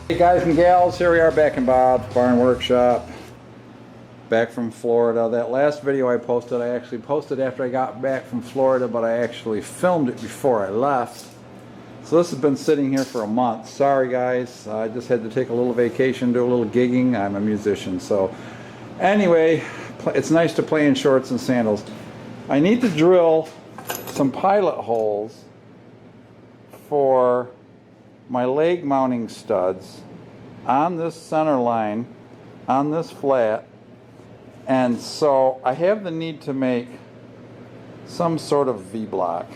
Hey guys and gals, here we are back in Bob's Barn Workshop, back from Florida. That last video I posted, I actually posted after I got back from Florida, but I actually filmed it before I left. So this has been sitting here for a month. Sorry guys, I just had to take a little vacation, do a little gigging. I'm a musician, so anyway, it's nice to play in shorts and sandals. I need to drill some pilot holes for my leg mounting studs on this center line on this flat, and so I have the need to make some sort of V-block.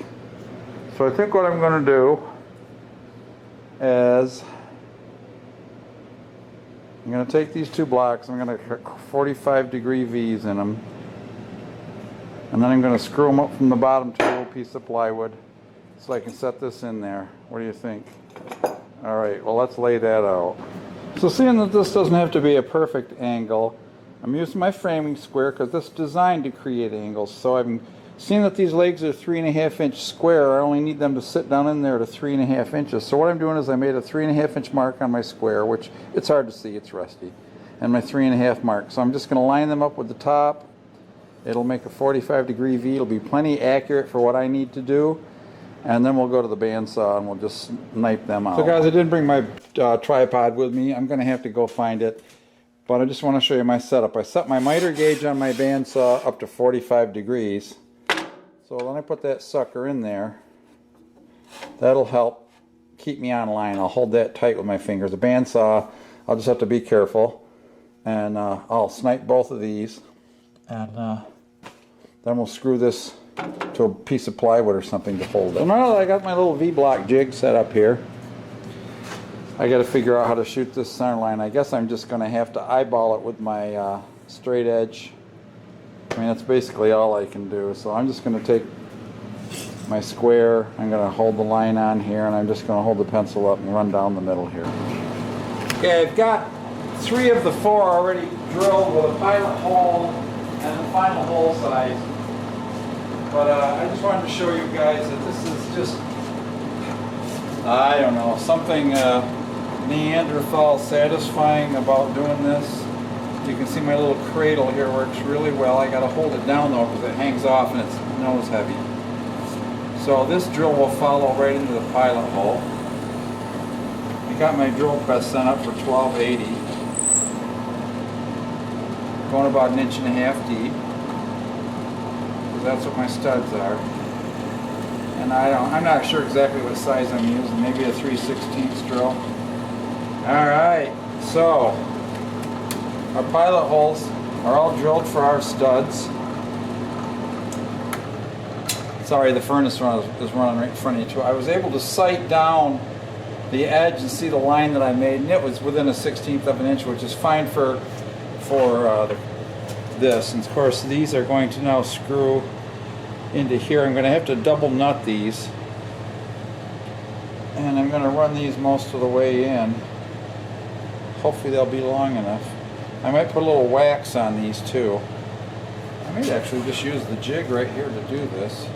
So I think what I'm going to do is I'm going to take these two blocks, I'm going to cut 45-degree V's in them, and then I'm going to screw them up from the bottom to a little piece of plywood so I can set this in there. What do you think? Alright, well let's lay that out. So seeing that this doesn't have to be a perfect angle, I'm using my framing square because this is designed to create angles. So I'm seeing that these legs are 3.5 inch square. I only need them to sit down in there to 3.5 inches. So what I'm doing is I made a 3.5 inch mark on my square, which it's hard to see, it's rusty, and my 3.5 mark. So I'm just going to line them up with the top. It'll make a 45-degree V. It'll be plenty accurate for what I need to do. And then we'll go to the bandsaw and we'll just knife them out. So guys, I didn't bring my tripod with me. I'm going to have to go find it. But I just want to show you my setup. I set my miter gauge on my bandsaw up to 45 degrees. So then I put that sucker in there. That'll help keep me on line. I'll hold that tight with my fingers. The bandsaw, I'll just have to be careful. And I'll snipe both of these. And then we'll screw this to a piece of plywood or something to hold it. So now that I got my little V-block jig set up here, I got to figure out how to shoot this center line. I guess I'm just going to have to eyeball it with my straight edge. I mean, that's basically all I can do. So I'm just going to take my square, I'm going to hold the line on here, and I'm just going to hold the pencil up and run down the middle here. Okay, I've got 3 of the 4 already drilled with a pilot hole and the final hole size. But I just wanted to show you guys that this is just, I don't know, something Neanderthal satisfying about doing this. You can see my little cradle here works really well. I got to hold it down though because it hangs off and it's nose heavy. So this drill will follow right into the pilot hole. I got my drill press set up for 1280, going about 1.5 inches deep. That's what my studs are, and I'm not sure exactly what size I'm using, maybe a 3/16 drill. Alright, so our pilot holes are all drilled for our studs. Sorry, the furnace is running right in front of you too. I was able to sight down the edge and see the line that I made, and it was within a 1/16 of an inch, which is fine for this. And of course these are going to now screw into here. I'm going to have to double nut these, and I'm going to run these most of the way in. Hopefully they'll be long enough. I might put a little wax on these too. I may actually just use the jig right here to do this.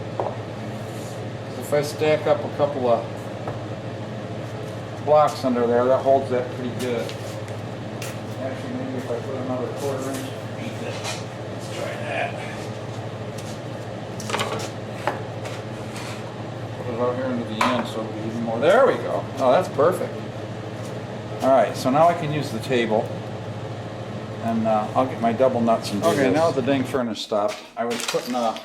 If I stack up a couple of blocks under there, that holds that pretty good. Actually, maybe if I put another 1/4 inch underneath it. Let's try that. Put it out here into the end so it'll be even more. There we go. Oh, that's perfect. Alright, so now I can use the table. And I'll get my double nuts and do this. Okay, now the dang furnace stopped. I was putting another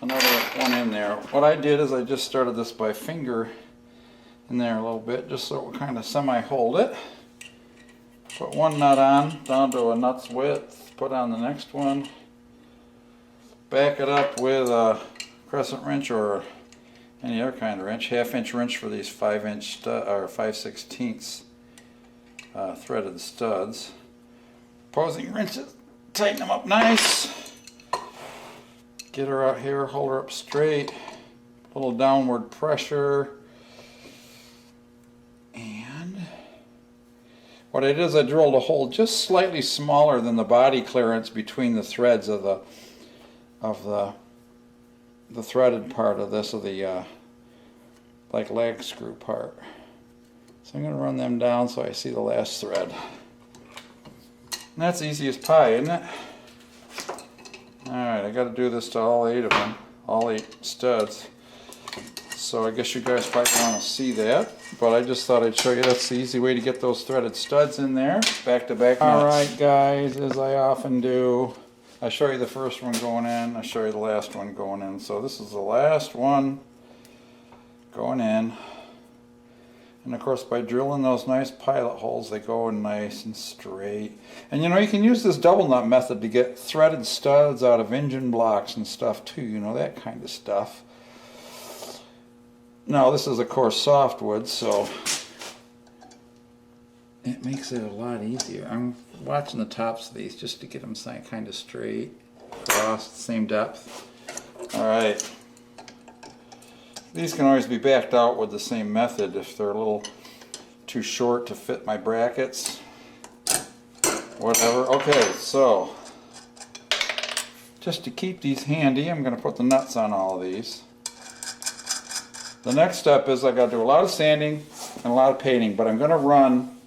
one in there. What I did is I just started this by finger in there a little bit, just so it would kind of semi-hold it. Put one nut on, down to a nut's width, put on the next one, back it up with a crescent wrench or any other kind of wrench, 1/2 inch wrench for these 5-inch or 5/16 threaded studs. Opposing wrenches, tighten them up nice. Get her out here, hold her up straight, a little downward pressure. And what I did is I drilled a hole just slightly smaller than the body clearance between the threads of the threaded part of this, of the like lag screw part. So I'm going to run them down so I see the last thread. And that's easy as pie, isn't it? Alright, I got to do this to all 8 of them, all 8 studs. So I guess you guys probably want to see that, but I just thought I'd show you that's the easy way to get those threaded studs in there, back-to-back nuts. Alright guys, as I often do, I show you the first one going in, I show you the last one going in. So this is the last one going in. And of course, by drilling those nice pilot holes, they go in nice and straight. And you know, you can use this double nut method to get threaded studs out of engine blocks and stuff too, you know, that kind of stuff. Now, this is of course softwood, so it makes it a lot easier. I'm watching the tops of these just to get them kind of straight, across the same depth. Alright. These can always be backed out with the same method if they're a little too short to fit my brackets. Whatever. Okay, so just to keep these handy, I'm going to put the nuts on all of these. The next step is I got to do a lot of sanding and a lot of painting, but I'm going to run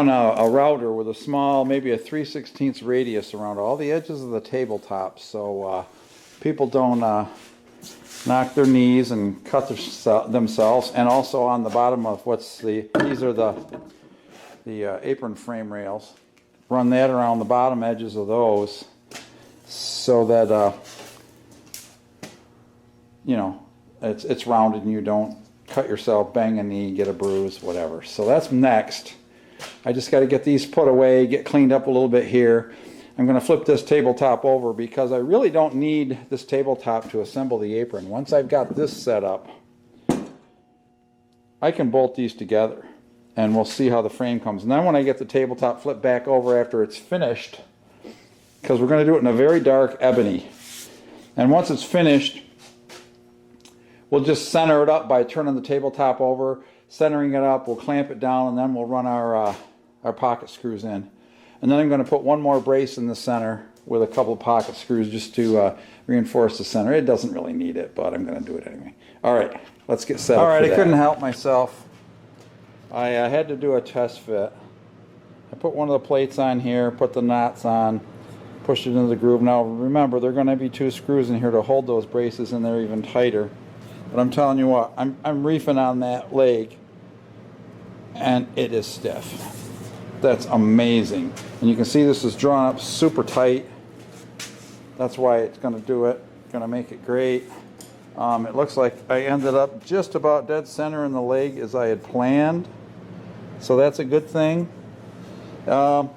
a router with a small, maybe a 3/16 radius around all the edges of the tabletop, so people don't knock their knees and cut themselves, and also on the bottom of these are the apron frame rails. Run that around the bottom edges of those so that you know, it's rounded and you don't cut yourself, bang a knee, get a bruise, whatever. So that's next. I just got to get these put away, get cleaned up a little bit here. I'm going to flip this tabletop over because I really don't need this tabletop to assemble the apron. Once I've got this set up, I can bolt these together and we'll see how the frame comes. And then when I get the tabletop flipped back over after it's finished, because we're going to do it in a very dark ebony, and once it's finished, we'll just center it up by turning the tabletop over, centering it up, we'll clamp it down, and then we'll run our pocket screws in. And then I'm going to put one more brace in the center with a couple of pocket screws just to reinforce the center. It doesn't really need it, but I'm going to do it anyway. Alright, let's get set up. Alright, I couldn't help myself. I had to do a test fit. I put one of the plates on here, put the knots on, pushed it into the groove. Now remember, there are going to be 2 screws in here to hold those braces in there even tighter. But I'm telling you what, I'm reefing on that leg and it is stiff. That's amazing. And you can see this is drawn up super tight. That's why it's going to do it. Going to make it great. It looks like I ended up just about dead center in the leg as I had planned. So that's a good thing. Yeah,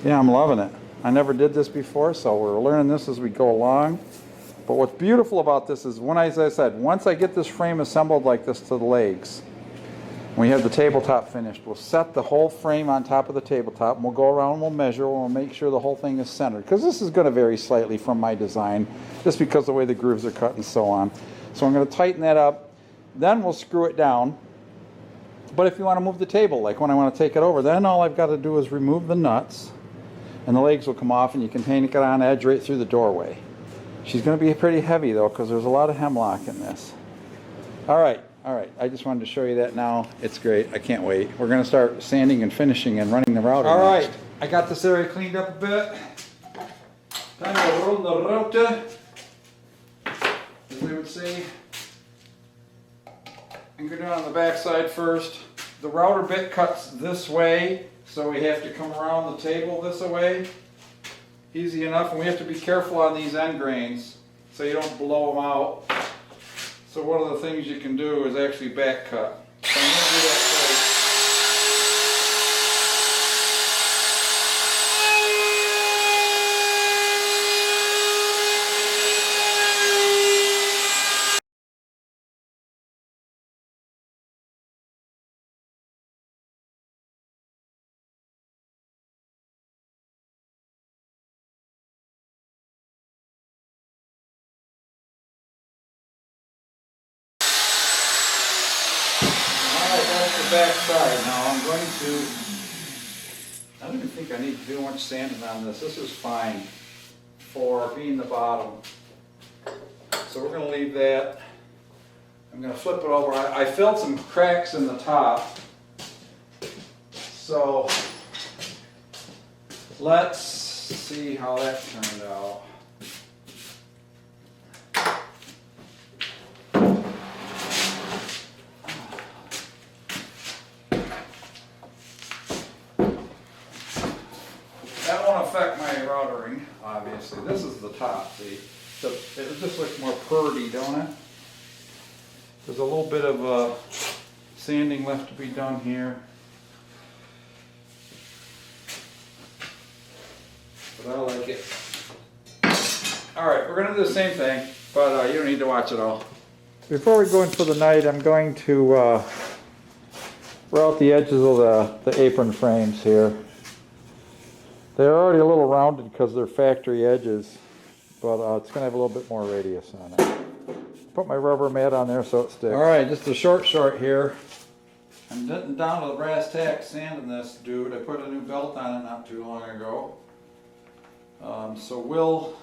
I'm loving it. I never did this before, so we're learning this as we go along. But what's beautiful about this is, as I said, once I get this frame assembled like this to the legs, when we have the tabletop finished, we'll set the whole frame on top of the tabletop, and we'll go around and we'll measure, and we'll make sure the whole thing is centered. Because this is going to vary slightly from my design, just because of the way the grooves are cut and so on. So I'm going to tighten that up, then we'll screw it down. But if you want to move the table, like when I want to take it over, then all I've got to do is remove the nuts, and the legs will come off, and you can take it on edge right through the doorway. She's going to be pretty heavy though, because there's a lot of hemlock in this. Alright, I just wanted to show you that now. It's great, I can't wait. We're going to start sanding and finishing and running the router. Alright, I got this area cleaned up a bit. Time to roll the router, as we would say. I'm going to do it on the back side first. The router bit cuts this way, so we have to come around the table this way. Easy enough, and we have to be careful on these end grains so you don't blow them out. So one of the things you can do is actually back cut. So I'm going to do that first. Back side. Now I'm going to, I don't even think I need to do much sanding on this. This is fine for being the bottom. So we're going to leave that. I'm going to flip it over. I filled some cracks in the top. So let's see how that turned out. That won't affect my routering, obviously. This is the top, see? So it just looks more purdy, don't it? There's a little bit of sanding left to be done here. But I like it. Alright, we're going to do the same thing, but you don't need to watch it all. Before we go in for the night, I'm going to route the edges of the apron frames here. They're already a little rounded because they're factory edges, but it's going to have a little bit more radius on it. Put my rubber mat on there so it sticks. Alright, just a short here. I'm getting down to the brass tacks sanding this dude. I put a new belt on it not too long ago. So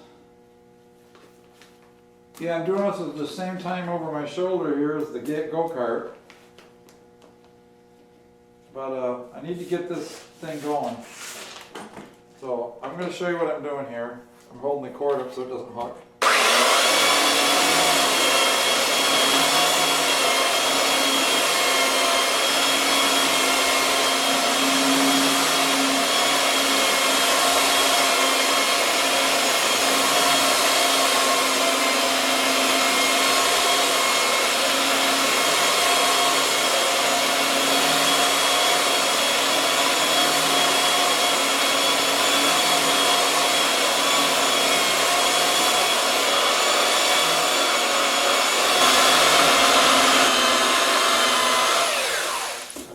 I'm doing this at the same time over my shoulder here as the go-kart. But I need to get this thing going. So I'm going to show you what I'm doing here. I'm holding the cord up so it doesn't hook.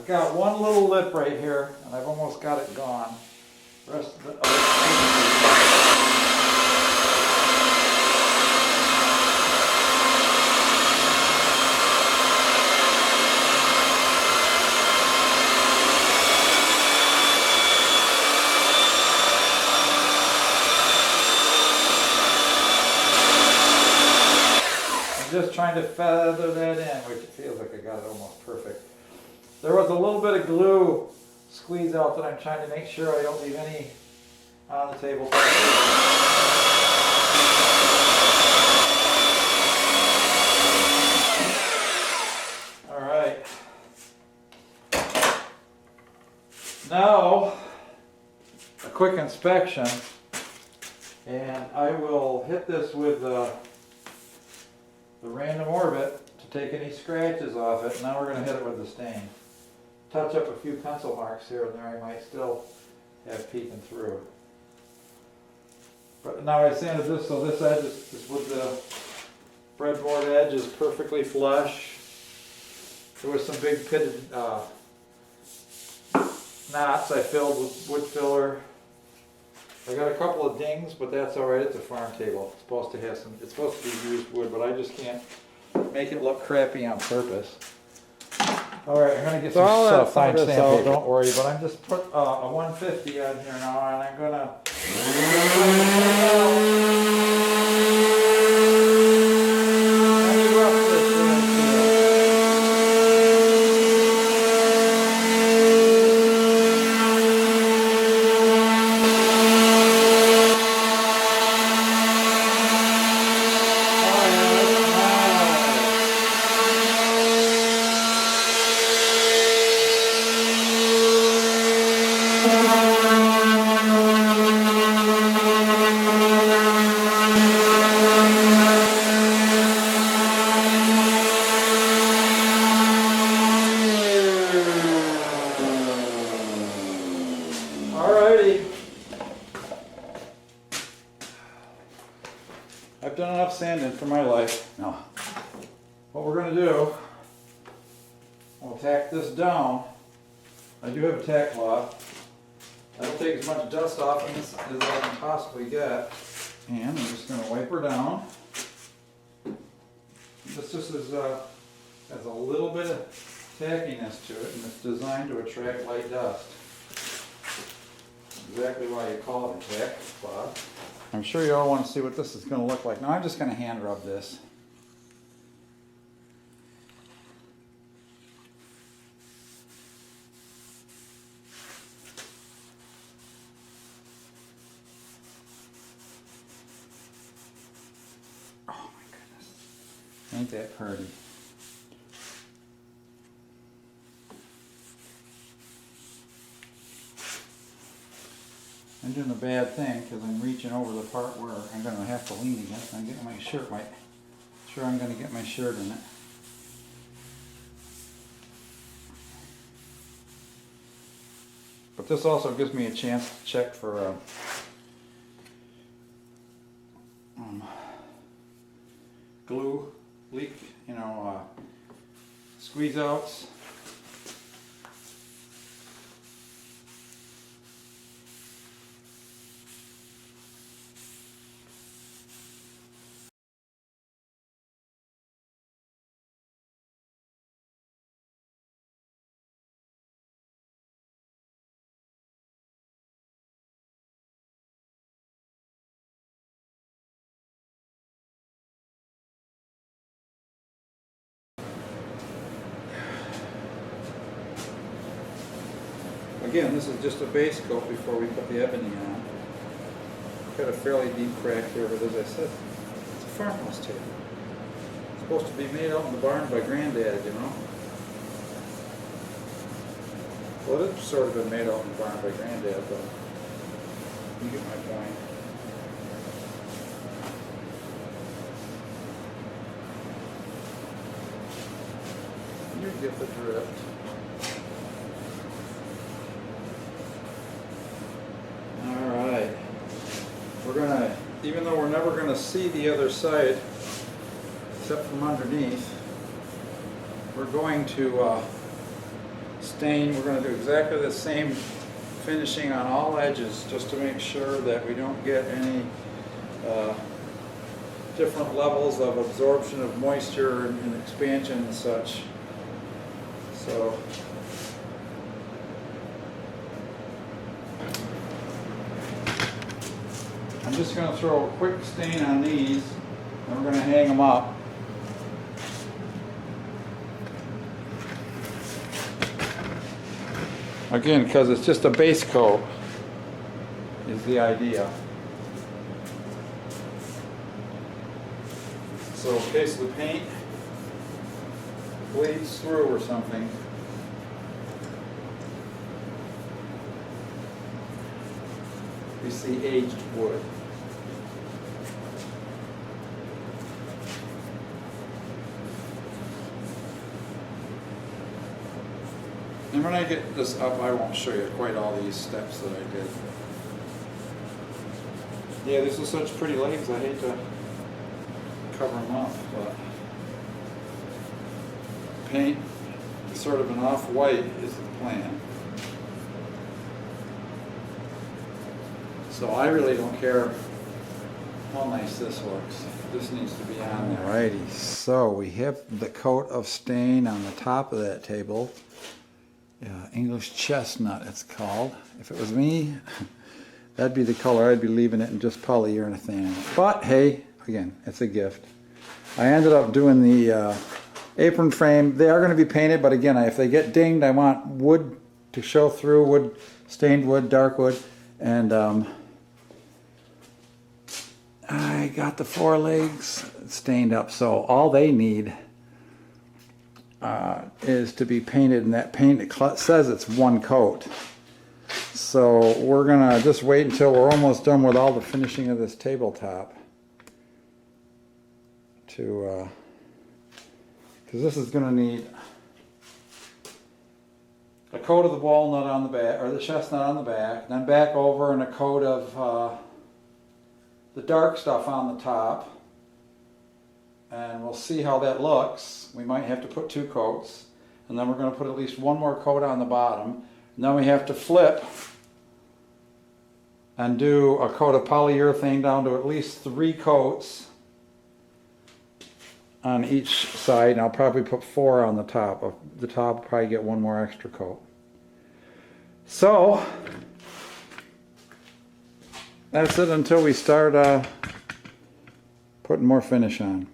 Got one little lip right here, and I've almost got it gone. The rest of the I'm just trying to feather that in, which it feels like I got it almost perfect. There was a little bit of glue squeeze out that I'm trying to make sure I don't leave any on the table. Alright. Now, a quick inspection, and I will hit this with the random orbit to take any scratches off it. Now we're going to hit it with the stain. Touch up a few pencil marks here and there I might still have peeking through. But now I sanded this so this edge is with the breadboard edge is perfectly flush. There was some big pitted knots I filled with wood filler. I got a couple of dings, but that's alright, it's a farm table. It's supposed to have it's supposed to be used wood, but I just can't make it look crappy on purpose. Alright, I'm going to get some fine sandpaper, don't worry, but I'm just put a 150 on here now, and I'm going to I've done enough sanding for my life. Now, what we're going to do, we'll tack this down. I do have a tack cloth. That'll take as much dust off this as I can possibly get. And I'm just going to wipe her down. This just has a little bit of tackiness to it, and it's designed to attract light dust. Exactly why you call it a tack cloth. I'm sure you all want to see what this is going to look like. Now I'm just going to hand rub this. Ain't that pretty? I'm doing a bad thing because I'm reaching over the part where I'm going to have to lean against. I'm getting my shirt right. Sure, I'm going to get my shirt in it. But this also gives me a chance to check for glue leak, squeeze outs. Again, this is just a base coat before we put the ebony on. Got a fairly deep crack here, but as I said, it's a farmhouse table. It's supposed to be made out in the barn by Granddad, you know. Well, it's sort of been made out in the barn by Granddad, but you get my point. You get the drift. Even though we're never going to see the other side except from underneath, we're going to stain. We're going to do exactly the same finishing on all edges just to make sure that we don't get any different levels of absorption of moisture and expansion and such. So I'm just going to throw a quick stain on these, and we're going to hang them up. Again, because it's just a base coat is the idea. So in case the paint bleeds through or something, we see aged wood. And when I get this up, I won't show you quite all these steps that I did. Yeah, these are such pretty legs, I hate to cover them up, but paint sort of an off-white is the plan. So I really don't care how nice this looks. This needs to be on there. Alrighty, so we have the coat of stain on the top of that table. English chestnut it's called. If it was me, that'd be the color. I'd be leaving it in just polyurethane. But hey, again, it's a gift. I ended up doing the apron frame. They are going to be painted, but again, if they get dinged, I want wood to show through, wood, stained wood, dark wood, and I got the forelegs stained up, so all they need is to be painted, and that paint, it says it's one coat. So we're gonna just wait until we're almost done with all the finishing of this tabletop to because this is gonna need a coat of the walnut on the back, or the chestnut on the back, then back over and a coat of the dark stuff on the top. And we'll see how that looks. We might have to put 2 coats, and then we're going to put at least 1 more coat on the bottom, and then we have to flip and do a coat of polyurethane down to at least 3 coats on each side, and I'll probably put 4 on the top. The top will probably get 1 more extra coat. So that's it until we start putting more finish on.